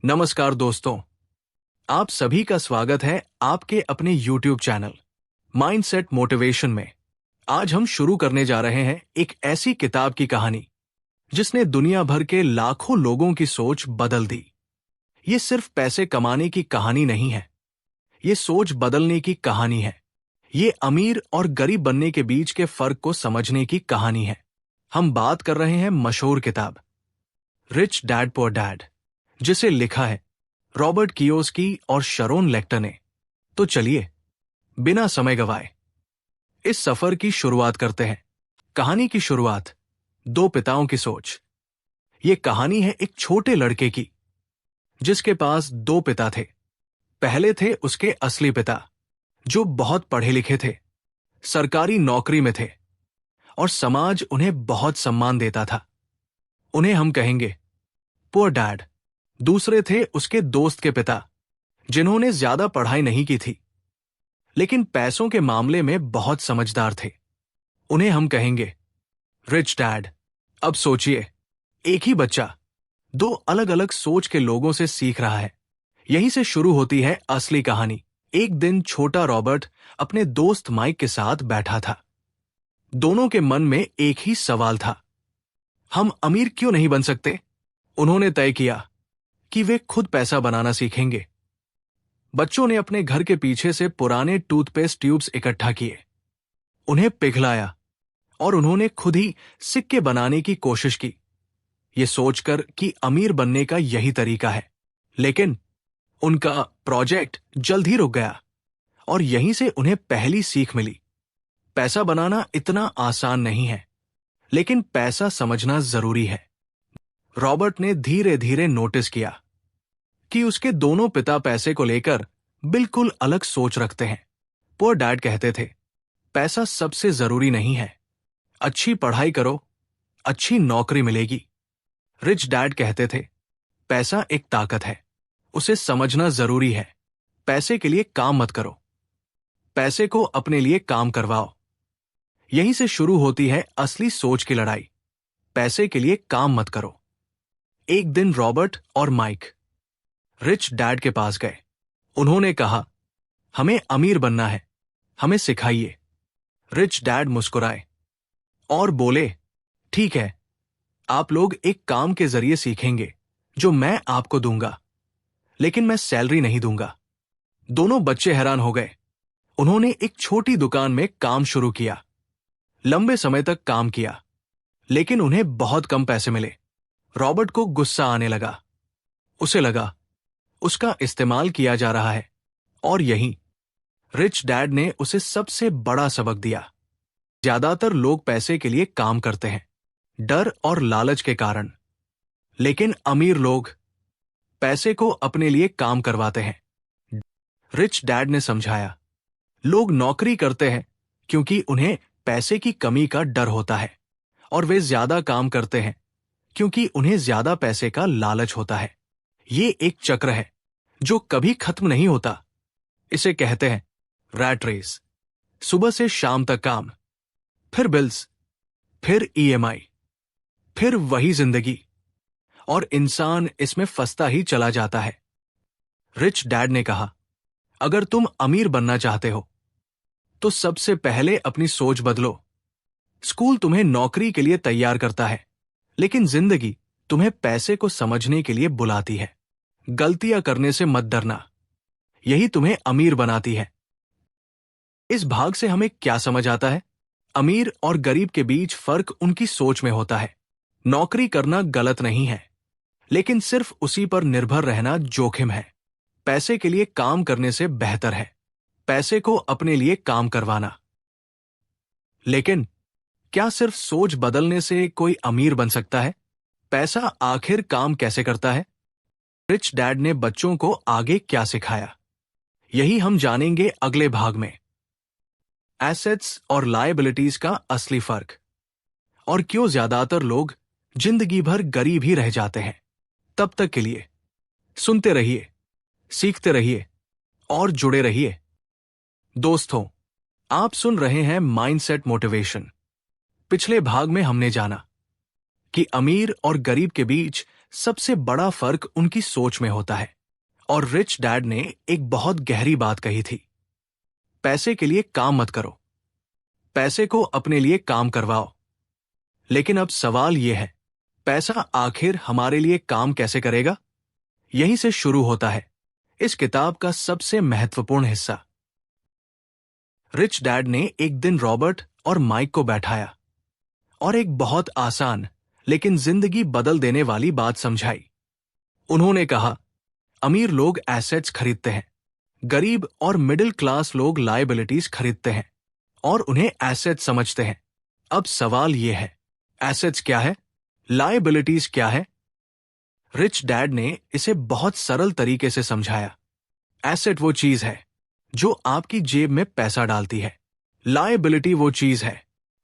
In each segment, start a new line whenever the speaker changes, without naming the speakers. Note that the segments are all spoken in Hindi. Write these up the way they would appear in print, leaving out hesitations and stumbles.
नमस्कार दोस्तों, आप सभी का स्वागत है आपके अपने YouTube चैनल माइंडसेट मोटिवेशन में। आज हम शुरू करने जा रहे हैं एक ऐसी किताब की कहानी जिसने दुनिया भर के लाखों लोगों की सोच बदल दी। ये सिर्फ पैसे कमाने की कहानी नहीं है, ये सोच बदलने की कहानी है। ये अमीर और गरीब बनने के बीच के फर्क को समझने की कहानी है। हम बात कर रहे हैं मशहूर किताब रिच डैड पुअर डैड, जिसे लिखा है रॉबर्ट कियोसाकी और शरोन लेक्टर ने। तो चलिए बिना समय गवाए इस सफर की शुरुआत करते हैं। कहानी की शुरुआत दो पिताओं की सोच। ये कहानी है एक छोटे लड़के की जिसके पास दो पिता थे। पहले थे उसके असली पिता जो बहुत पढ़े लिखे थे, सरकारी नौकरी में थे और समाज उन्हें बहुत सम्मान देता था। उन्हें हम कहेंगे पुअर डैड। दूसरे थे उसके दोस्त के पिता जिन्होंने ज्यादा पढ़ाई नहीं की थी लेकिन पैसों के मामले में बहुत समझदार थे। उन्हें हम कहेंगे रिच डैड। अब सोचिए, एक ही बच्चा दो अलग अलग सोच के लोगों से सीख रहा है। यहीं से शुरू होती है असली कहानी। एक दिन छोटा रॉबर्ट अपने दोस्त माइक के साथ बैठा था। दोनों के मन में एक ही सवाल था, हम अमीर क्यों नहीं बन सकते? उन्होंने तय किया कि वे खुद पैसा बनाना सीखेंगे। बच्चों ने अपने घर के पीछे से पुराने टूथपेस्ट ट्यूब्स इकट्ठा किए, उन्हें पिघलाया और उन्होंने खुद ही सिक्के बनाने की कोशिश की, ये सोचकर कि अमीर बनने का यही तरीका है। लेकिन उनका प्रोजेक्ट जल्द ही रुक गया और यहीं से उन्हें पहली सीख मिली। पैसा बनाना इतना आसान नहीं है, लेकिन पैसा समझना जरूरी है। रॉबर्ट ने धीरे धीरे नोटिस किया कि उसके दोनों पिता पैसे को लेकर बिल्कुल अलग सोच रखते हैं। पुअर डैड कहते थे, पैसा सबसे जरूरी नहीं है, अच्छी पढ़ाई करो, अच्छी नौकरी मिलेगी। रिच डैड कहते थे, पैसा एक ताकत है, उसे समझना जरूरी है। पैसे के लिए काम मत करो, पैसे को अपने लिए काम करवाओ। यहीं से शुरू होती है असली सोच की लड़ाई। पैसे के लिए काम मत करो। एक दिन रॉबर्ट और माइक रिच डैड के पास गए। उन्होंने कहा, हमें अमीर बनना है, हमें सिखाइए। रिच डैड मुस्कुराए और बोले, ठीक है, आप लोग एक काम के जरिए सीखेंगे जो मैं आपको दूंगा, लेकिन मैं सैलरी नहीं दूंगा। दोनों बच्चे हैरान हो गए। उन्होंने एक छोटी दुकान में काम शुरू किया। लंबे समय तक काम किया, लेकिन उन्हें बहुत कम पैसे मिले। रॉबर्ट को गुस्सा आने लगा। उसे लगा उसका इस्तेमाल किया जा रहा है और यहीं रिच डैड ने उसे सबसे बड़ा सबक दिया। ज्यादातर लोग पैसे के लिए काम करते हैं, डर और लालच के कारण, लेकिन अमीर लोग पैसे को अपने लिए काम करवाते हैं। रिच डैड ने समझाया, लोग नौकरी करते हैं क्योंकि उन्हें पैसे की कमी का डर होता है और वे ज्यादा काम करते हैं क्योंकि उन्हें ज्यादा पैसे का लालच होता है। ये एक चक्र है जो कभी खत्म नहीं होता। इसे कहते हैं रैट रेस। सुबह से शाम तक काम, फिर बिल्स, फिर ईएमआई, फिर वही जिंदगी, और इंसान इसमें फंसता ही चला जाता है। रिच डैड ने कहा, अगर तुम अमीर बनना चाहते हो तो सबसे पहले अपनी सोच बदलो। स्कूल तुम्हें नौकरी के लिए तैयार करता है, लेकिन जिंदगी तुम्हें पैसे को समझने के लिए बुलाती है। गलतियां करने से मत डरना, यही तुम्हें अमीर बनाती है। इस भाग से हमें क्या समझ आता है? अमीर और गरीब के बीच फर्क उनकी सोच में होता है। नौकरी करना गलत नहीं है, लेकिन सिर्फ उसी पर निर्भर रहना जोखिम है। पैसे के लिए काम करने से बेहतर है पैसे को अपने लिए काम करवाना। लेकिन क्या सिर्फ सोच बदलने से कोई अमीर बन सकता है? पैसा आखिर काम कैसे करता है? रिच डैड ने बच्चों को आगे क्या सिखाया, यही हम जानेंगे अगले भाग में। एसेट्स और लायबिलिटीज का असली फर्क, और क्यों ज्यादातर लोग जिंदगी भर गरीब ही रह जाते हैं। तब तक के लिए सुनते रहिए, सीखते रहिए और जुड़े रहिए। दोस्तों, आप सुन रहे हैं माइंडसेट मोटिवेशन। पिछले भाग में हमने जाना कि अमीर और गरीब के बीच सबसे बड़ा फर्क उनकी सोच में होता है। और रिच डैड ने एक बहुत गहरी बात कही थी, पैसे के लिए काम मत करो, पैसे को अपने लिए काम करवाओ। लेकिन अब सवाल यह है, पैसा आखिर हमारे लिए काम कैसे करेगा? यहीं से शुरू होता है इस किताब का सबसे महत्वपूर्ण हिस्सा। रिच डैड ने एक दिन रॉबर्ट और माइक को बैठाया और एक बहुत आसान लेकिन जिंदगी बदल देने वाली बात समझाई। उन्होंने कहा, अमीर लोग एसेट्स खरीदते हैं, गरीब और मिडिल क्लास लोग लायबिलिटीज खरीदते हैं और उन्हें एसेट्स समझते हैं। अब सवाल यह है, एसेट्स क्या है, लायबिलिटीज क्या है? रिच डैड ने इसे बहुत सरल तरीके से समझाया। एसेट वो चीज है जो आपकी जेब में पैसा डालती है, लायबिलिटी वो चीज है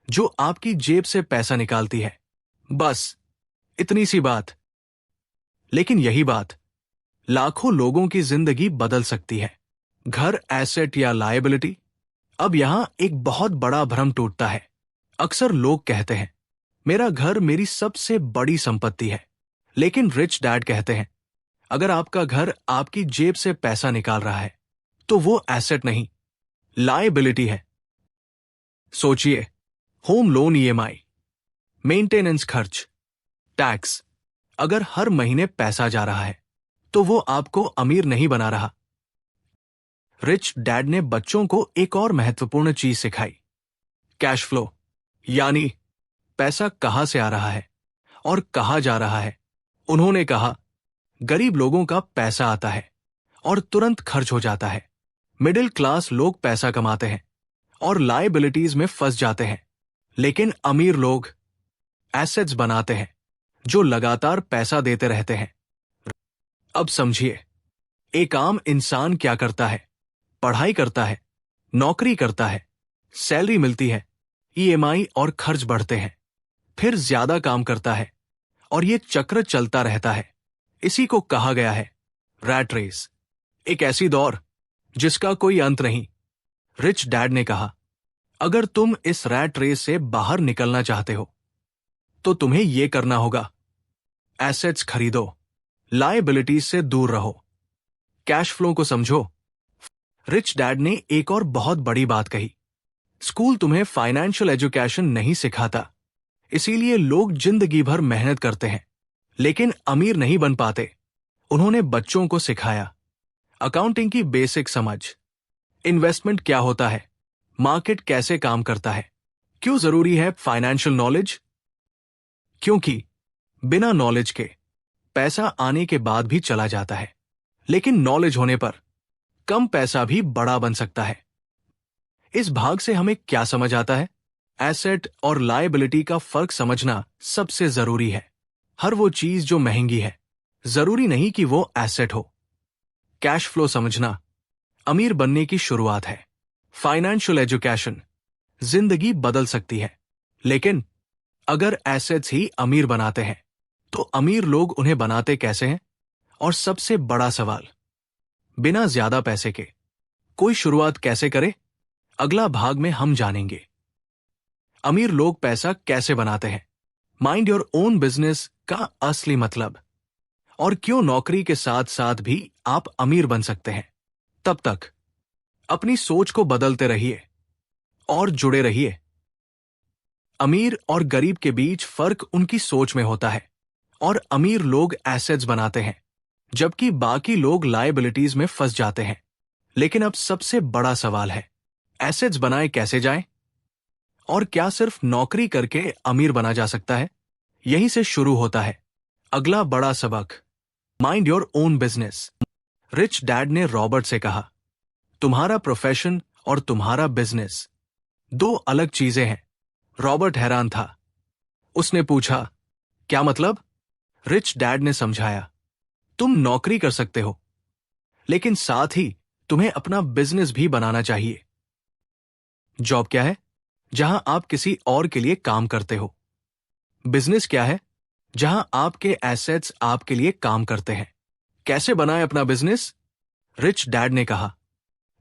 जो आपकी जेब से पैसा निकालती है। बस इतनी सी बात। लेकिन यही बात लाखों लोगों की जिंदगी बदल सकती है। घर एसेट या लायबिलिटी? अब यहां एक बहुत बड़ा भ्रम टूटता है। अक्सर लोग कहते हैं, मेरा घर मेरी सबसे बड़ी संपत्ति है। लेकिन रिच डैड कहते हैं, अगर आपका घर आपकी जेब से पैसा निकाल रहा है तो वो एसेट नहीं, लायबिलिटी है। सोचिए, होम लोन, ईएमआई, मेंटेनेंस खर्च, टैक्स, अगर हर महीने पैसा जा रहा है तो वो आपको अमीर नहीं बना रहा। रिच डैड ने बच्चों को एक और महत्वपूर्ण चीज सिखाई, कैश फ्लो, यानी पैसा कहां से आ रहा है और कहां जा रहा है। उन्होंने कहा, गरीब लोगों का पैसा आता है और तुरंत खर्च हो जाता है, मिडिल क्लास लोग पैसा कमाते हैं और लायबिलिटीज में फंस जाते हैं, लेकिन अमीर लोग एसेट्स बनाते हैं जो लगातार पैसा देते रहते हैं। अब समझिए, एक आम इंसान क्या करता है? पढ़ाई करता है, नौकरी करता है, सैलरी मिलती है, ईएमआई और खर्च बढ़ते हैं, फिर ज्यादा काम करता है और ये चक्र चलता रहता है। इसी को कहा गया है रैट रेस, एक ऐसी दौड़ जिसका कोई अंत नहीं। रिच डैड ने कहा, अगर तुम इस रैट रेस से बाहर निकलना चाहते हो तो तुम्हें यह करना होगा, एसेट्स खरीदो, लायबिलिटीज से दूर रहो, कैश फ्लो को समझो। रिच डैड ने एक और बहुत बड़ी बात कही, स्कूल तुम्हें फाइनेंशियल एजुकेशन नहीं सिखाता, इसीलिए लोग जिंदगी भर मेहनत करते हैं लेकिन अमीर नहीं बन पाते। उन्होंने बच्चों को सिखाया, अकाउंटिंग की बेसिक समझ, इन्वेस्टमेंट क्या होता है, मार्केट कैसे काम करता है। क्यों जरूरी है फाइनेंशियल नॉलेज? क्योंकि बिना नॉलेज के पैसा आने के बाद भी चला जाता है, लेकिन नॉलेज होने पर कम पैसा भी बड़ा बन सकता है। इस भाग से हमें क्या समझ आता है? एसेट और लायबिलिटी का फर्क समझना सबसे जरूरी है। हर वो चीज जो महंगी है, जरूरी नहीं कि वो एसेट हो। कैश फ्लो समझना अमीर बनने की शुरुआत है। फाइनेंशियल एजुकेशन जिंदगी बदल सकती है, लेकिन अगर एसेट्स ही अमीर बनाते हैं तो अमीर लोग उन्हें बनाते कैसे हैं? और सबसे बड़ा सवाल, बिना ज्यादा पैसे के कोई शुरुआत कैसे करे? अगला भाग में हम जानेंगे अमीर लोग पैसा कैसे बनाते हैं, माइंड योर ओन बिजनेस का असली मतलब, और क्यों नौकरी के साथ साथ भी आप अमीर बन सकते हैं। तब तक अपनी सोच को बदलते रहिए और जुड़े रहिए। अमीर और गरीब के बीच फर्क उनकी सोच में होता है, और अमीर लोग एसेट्स बनाते हैं जबकि बाकी लोग लायबिलिटीज में फंस जाते हैं। लेकिन अब सबसे बड़ा सवाल है, एसेट्स बनाए कैसे जाएं? और क्या सिर्फ नौकरी करके अमीर बना जा सकता है? यहीं से शुरू होता है अगला बड़ा सबक, mind your own business. Rich dad ने रॉबर्ट से कहा, तुम्हारा प्रोफेशन और तुम्हारा बिजनेस दो अलग चीजें हैं। रॉबर्ट हैरान था। उसने पूछा, क्या मतलब? रिच डैड ने समझाया, तुम नौकरी कर सकते हो, लेकिन साथ ही तुम्हें अपना बिजनेस भी बनाना चाहिए। जॉब क्या है? जहां आप किसी और के लिए काम करते हो। बिजनेस क्या है? जहां आपके एसेट्स आपके लिए काम करते हैं। कैसे बनाएं अपना बिजनेस? रिच डैड ने कहा,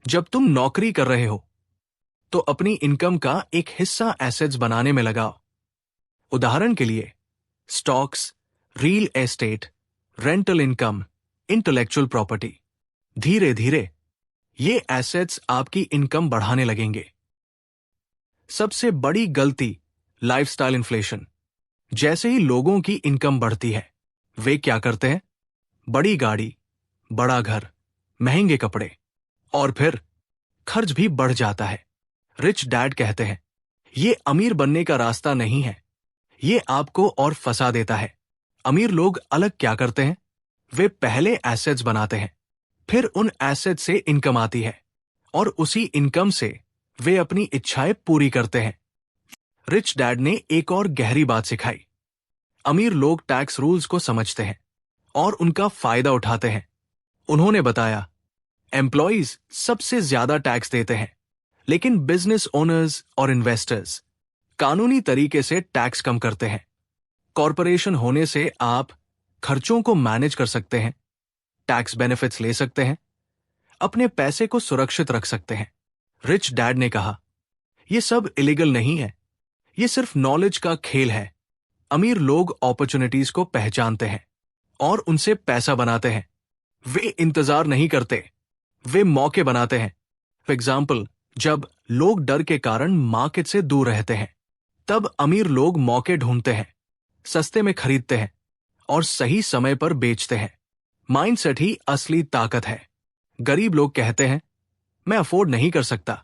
जब तुम नौकरी कर रहे हो तो अपनी इनकम का एक हिस्सा एसेट्स बनाने में लगाओ। उदाहरण के लिए stocks, real estate rental income, intellectual property. धीरे धीरे ये एसेट्स आपकी इनकम बढ़ाने लगेंगे। सबसे बड़ी गलती, लाइफस्टाइल इन्फ्लेशन। जैसे ही लोगों की इनकम बढ़ती है, वे क्या करते हैं? बड़ी गाड़ी, बड़ा घर, महंगे कपड़े, और फिर खर्च भी बढ़ जाता है। रिच डैड कहते हैं, ये अमीर बनने का रास्ता नहीं है, ये आपको और फंसा देता है। अमीर लोग अलग क्या करते हैं? वे पहले एसेट्स बनाते हैं, फिर उन एसेट्स से इनकम आती है, और उसी इनकम से वे अपनी इच्छाएं पूरी करते हैं। रिच डैड ने एक और गहरी बात सिखाई। अमीर लोग टैक्स रूल्स को समझते हैं और उनका फायदा उठाते हैं। उन्होंने बताया, एम्प्लॉइज सबसे ज्यादा टैक्स देते हैं, लेकिन बिजनेस ओनर्स और इन्वेस्टर्स कानूनी तरीके से टैक्स कम करते हैं। कॉरपोरेशन होने से आप खर्चों को मैनेज कर सकते हैं, टैक्स बेनिफिट्स ले सकते हैं, अपने पैसे को सुरक्षित रख सकते हैं। रिच डैड ने कहा, यह सब इलीगल नहीं है, यह सिर्फ नॉलेज का खेल है। अमीर लोग अपॉर्चुनिटीज को पहचानते हैं और उनसे पैसा बनाते हैं। वे इंतजार नहीं करते, वे मौके बनाते हैं। फॉर एग्जाम्पल, जब लोग डर के कारण मार्केट से दूर रहते हैं, तब अमीर लोग मौके ढूंढते हैं, सस्ते में खरीदते हैं और सही समय पर बेचते हैं। माइंडसेट ही असली ताकत है। गरीब लोग कहते हैं, मैं अफोर्ड नहीं कर सकता।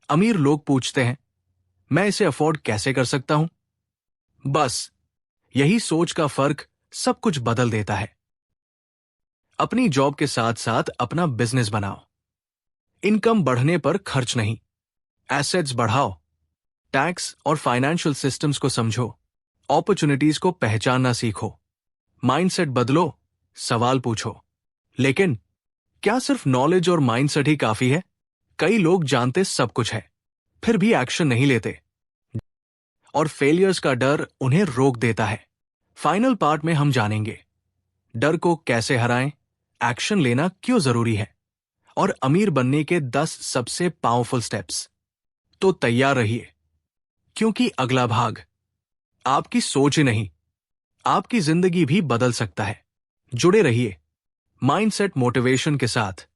अमीर लोग पूछते हैं, मैं इसे अफोर्ड कैसे कर सकता हूं? बस यही सोच का फर्क सब कुछ बदल देता है। अपनी जॉब के साथ साथ अपना बिजनेस बनाओ। इनकम बढ़ने पर खर्च नहीं, एसेट्स बढ़ाओ। टैक्स और फाइनेंशियल सिस्टम्स को समझो, अपॉर्चुनिटीज को पहचानना सीखो। माइंडसेट बदलो, सवाल पूछो। लेकिन क्या सिर्फ नॉलेज और माइंडसेट ही काफी है? कई लोग जानते सब कुछ है, फिर भी एक्शन नहीं लेते, और फेलियर्स का डर उन्हें रोक देता है। फाइनल पार्ट में हम जानेंगे, डर को कैसे हराएं, एक्शन लेना क्यों जरूरी है, और अमीर बनने के 10 सबसे पावरफुल स्टेप्स। तो तैयार रहिए, क्योंकि अगला भाग आपकी सोच ही नहीं, आपकी जिंदगी भी बदल सकता है। जुड़े रहिए माइंडसेट मोटिवेशन के साथ।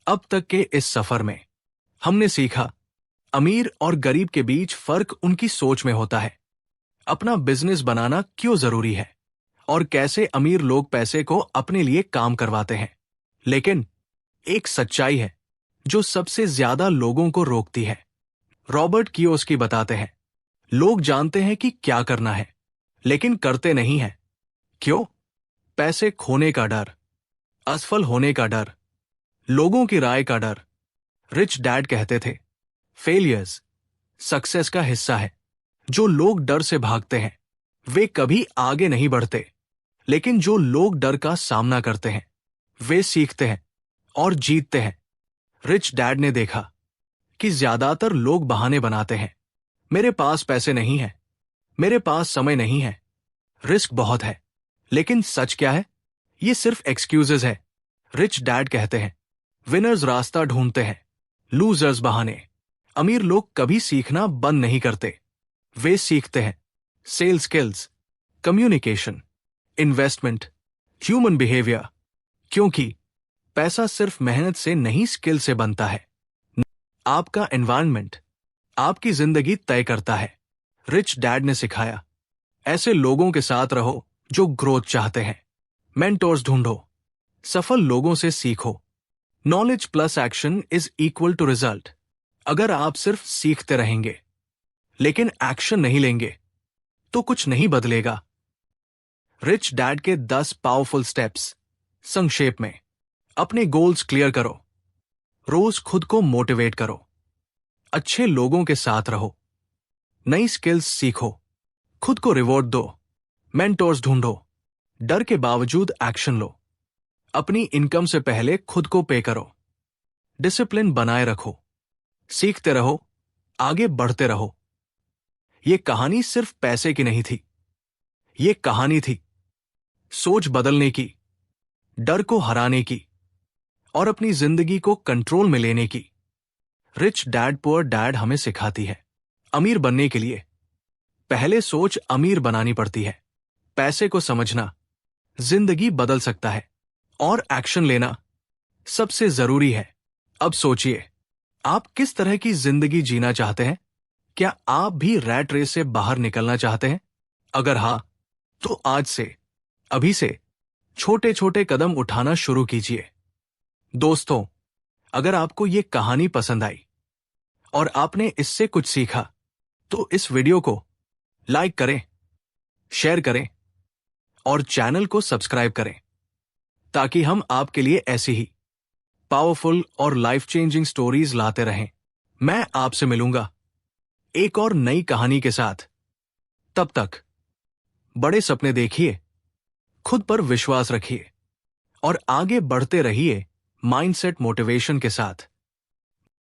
अब तक के इस सफर में हमने सीखा, अमीर और गरीब के बीच फर्क उनकी सोच में होता है, अपना बिजनेस बनाना क्यों जरूरी है, और कैसे अमीर लोग पैसे को अपने लिए काम करवाते हैं। लेकिन एक सच्चाई है जो सबसे ज्यादा लोगों को रोकती है। रॉबर्ट कियोसाकी बताते हैं, लोग जानते हैं कि क्या करना है, लेकिन करते नहीं हैं। क्यों? पैसे खोने का डर, असफल होने का डर, लोगों की राय का डर। रिच डैड कहते थे, फेलियर्स सक्सेस का हिस्सा है। जो लोग डर से भागते हैं, वे कभी आगे नहीं बढ़ते, लेकिन जो लोग डर का सामना करते हैं, वे सीखते हैं और जीतते हैं। रिच डैड ने देखा कि ज्यादातर लोग बहाने बनाते हैं, मेरे पास पैसे नहीं है, मेरे पास समय नहीं है, रिस्क बहुत है। लेकिन सच क्या है? ये सिर्फ एक्सक्यूजेस है। रिच डैड कहते हैं, विनर्स रास्ता ढूंढते हैं, लूजर्स बहाने। अमीर लोग कभी सीखना बंद नहीं करते, वे सीखते हैं sale skills, communication, investment, human behaviour, क्योंकि पैसा सिर्फ मेहनत से नहीं, स्किल से बनता है। आपका एनवायरनमेंट आपकी जिंदगी तय करता है। रिच डैड ने सिखाया, ऐसे लोगों के साथ रहो जो ग्रोथ चाहते हैं। मेंटोर्स ढूंढो, सफल लोगों से सीखो। Knowledge plus action is equal to result. अगर आप सिर्फ सीखते रहेंगे लेकिन एक्शन नहीं लेंगे, तो कुछ नहीं बदलेगा। रिच डैड के 10 पावरफुल स्टेप्स संक्षेप में। अपने गोल्स क्लियर करो, रोज खुद को मोटिवेट करो, अच्छे लोगों के साथ रहो, नई स्किल्स सीखो, खुद को रिवॉर्ड दो, मेंटोर्स ढूंढो, डर के बावजूद एक्शन लो, अपनी इनकम से पहले खुद को पे करो, डिसिप्लिन बनाए रखो, सीखते रहो, आगे बढ़ते रहो। यह कहानी सिर्फ पैसे की नहीं थी, यह कहानी थी सोच बदलने की, डर को हराने की, और अपनी जिंदगी को कंट्रोल में लेने की। रिच डैड पुअर डैड हमें सिखाती है, अमीर बनने के लिए पहले सोच अमीर बनानी पड़ती है। पैसे को समझना, जिंदगी बदल सकता है और एक्शन लेना सबसे जरूरी है। अब सोचिए, आप किस तरह की जिंदगी जीना चाहते हैं? क्या आप भी रैट रेस से बाहर निकलना चाहते हैं? अगर हाँ, तो आज से, अभी से छोटे छोटे कदम उठाना शुरू कीजिए। दोस्तों, अगर आपको ये कहानी पसंद आई और आपने इससे कुछ सीखा, तो इस वीडियो को लाइक करें, शेयर करें और चैनल को सब्सक्राइब करें, ताकि हम आपके लिए ऐसी ही पावरफुल और लाइफ चेंजिंग स्टोरीज लाते रहें। मैं आपसे मिलूंगा एक और नई कहानी के साथ। तब तक बड़े सपने देखिए, खुद पर विश्वास रखिए और आगे बढ़ते रहिए माइंडसेट मोटिवेशन के साथ।